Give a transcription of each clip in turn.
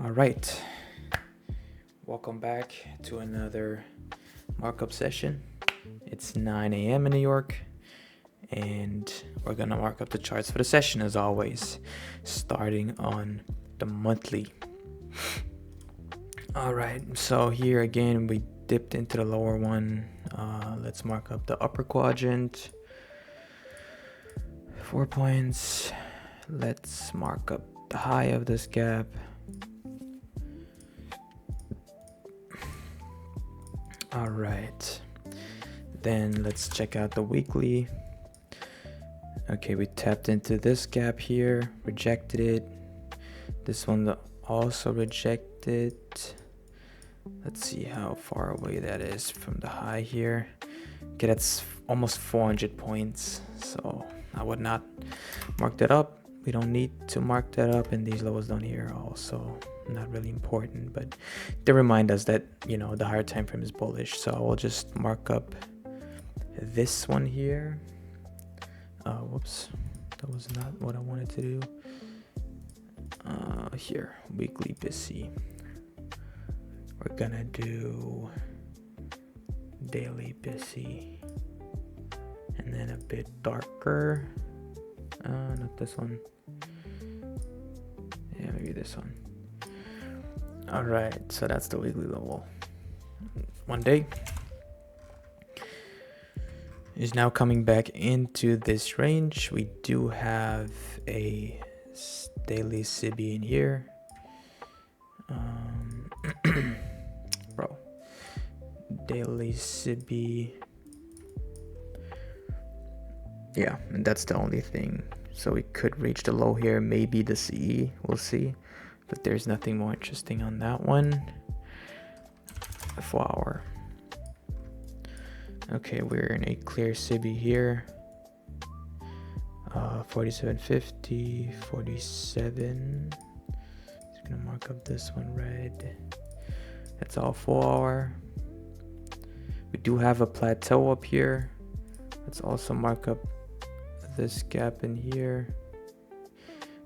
All right, welcome back to another markup session. It's 9 a.m. in New York, and we're gonna mark up the charts for the session as always, starting on the monthly. All right, so here again we dipped into the lower one. Let's mark up the upper quadrant. 4 points. Let's mark up the high of this gap. All right, then let's check out the weekly. Okay, we tapped into this gap here, rejected it. This one also rejected. Let's see how far away that is from the high here. Okay, that's almost 400 points, so I would not mark that up. We don't need to mark that up, and these lows down here are also not really important, but they remind us that, you know, the higher time frame is bullish. So I will just mark up this one here. Whoops, that was not what I wanted to do. Here, weekly busy. We're gonna do daily busy, and then a bit darker. Not this one. Yeah, maybe this one. All right, so that's the weekly level. One day is now coming back into this range. We do have a daily CB in here. Bro, daily CB. Yeah, and that's the only thing. So we could reach the low here, maybe the CE, we'll see. But there's nothing more interesting on that one. The 4 hour. Okay, we're in a clear CB here. 47.50, 47. Just gonna mark up this one red. That's all 4 hour. We do have a plateau up here. Let's also mark up this gap in here.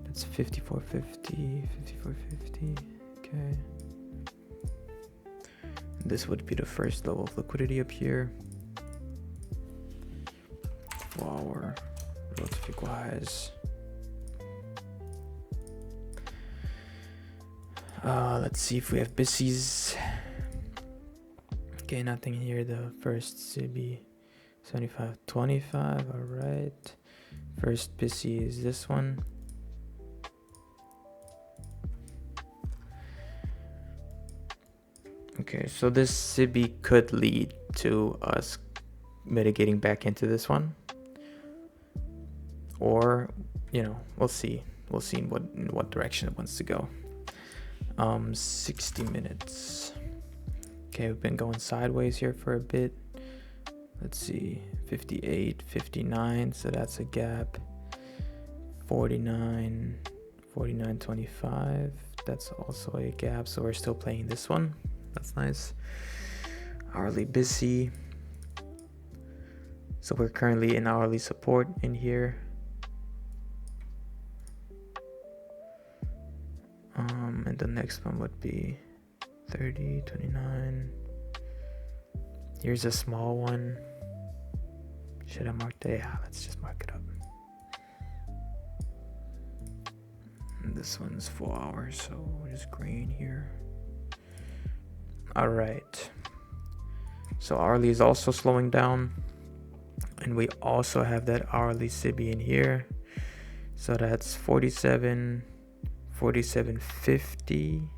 That's 54.50, 54.50. Okay. This would be the first level of liquidity up here. 4 hour relative equal highs. Let's see if we have busies. Okay, nothing here. The first CB 75.25. All right. First busy is this one. Okay, so this CB could lead to us mitigating back into this one, or, you know, we'll see in what direction it wants to go. 60 minutes. Okay, we've been going sideways here for a bit. Let's see, 58, 59, so that's a gap. 49, 49.25, that's also a gap, so we're still playing this one. That's nice. Hourly busy. So we're currently in hourly support in here. And the next one would be 30, 29. Here's a small one. Should I mark that? Yeah, let's just mark it up. And this one's 4 hours, so we're just green here. All right. So hourly is also slowing down, and we also have that hourly CB in here. So that's 47, 47.50.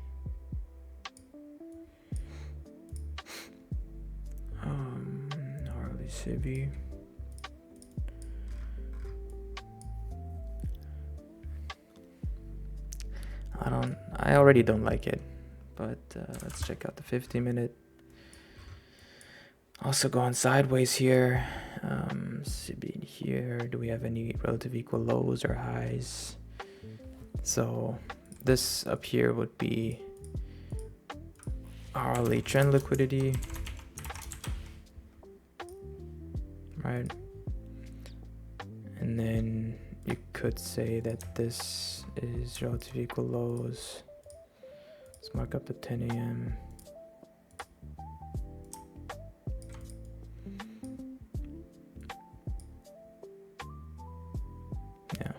Hourly CB. I already don't like it, but let's check out the 50-minute. Also going sideways here. CB in here. Do we have any relative equal lows or highs? So this up here would be hourly trend liquidity, right? And then you could say that this is relative equal lows. mark up the 10 a.m. Yeah.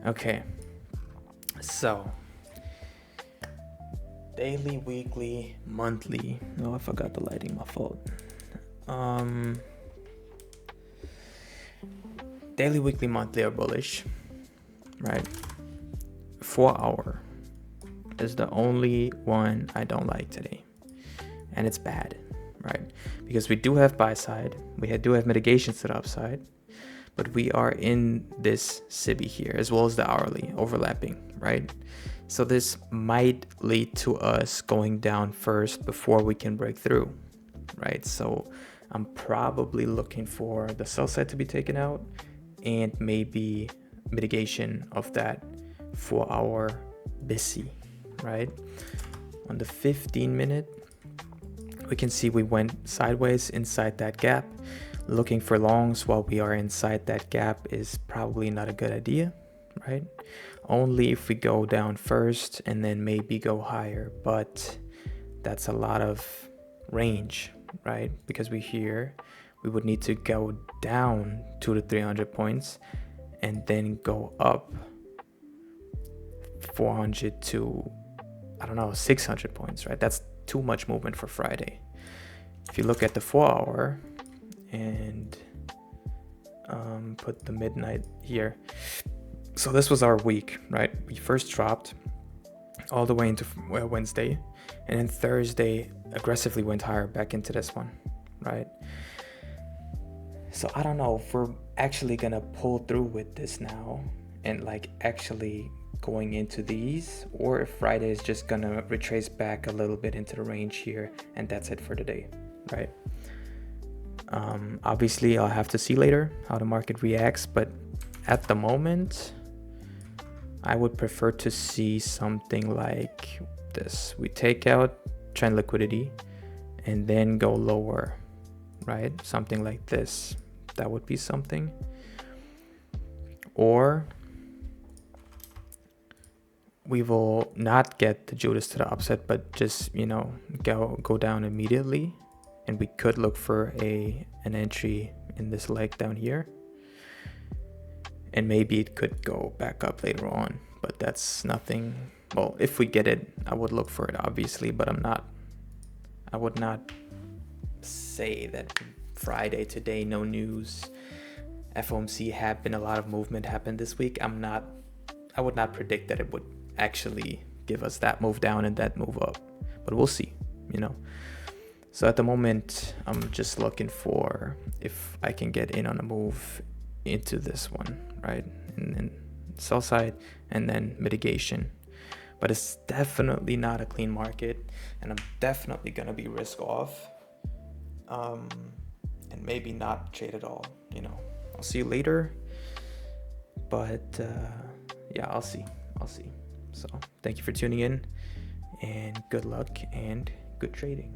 Okay. So daily, weekly, monthly. Oh, I forgot the lighting, my fault. Daily, weekly, monthly are bullish, right? 4 hour is the only one I don't like today, and it's bad, right? Because we do have buy side, we do have mitigations to the upside, but we are in this SIBI here as well as the hourly overlapping, right? So this might lead to us going down first before we can break through, right? So I'm probably looking for the sell side to be taken out and maybe mitigation of that 4 hour BISI, right? On the 15-minute, we can see we went sideways inside that gap. Looking for longs while we are inside that gap is probably not a good idea, right? Only if we go down first and then maybe go higher, but that's a lot of range, right? Because we would need to go down 200 to 300 points and then go up 400 to, 600 points, right? That's too much movement for Friday. If you look at the 4 hour and put the midnight here. So this was our week, right? We first dropped all the way into Wednesday, and then Thursday aggressively went higher back into this one, right? So I don't know if we're actually gonna pull through with this now and like actually going into these, or if Friday is just gonna retrace back a little bit into the range here and that's it for today, right? Obviously I'll have to see later how the market reacts, but at the moment I would prefer to see something like this. We take out trend liquidity and then go lower, right? Something like this. That would be something. Or we will not get the Judas to the upset, but just, go down immediately. And we could look for an entry in this leg down here. And maybe it could go back up later on, but that's nothing. Well, if we get it, I would look for it, obviously, but I would not say that Friday today, no news. FOMC happened, a lot of movement happened this week. I would not predict that it would actually give us that move down and that move up, but we'll see, So at the moment, I'm just looking for if I can get in on a move into this one, right? And then sell side and then mitigation. But it's definitely not a clean market, and I'm definitely gonna be risk off, and maybe not trade at all. I'll see you later, but yeah, I'll see. So thank you for tuning in, and good luck and good trading.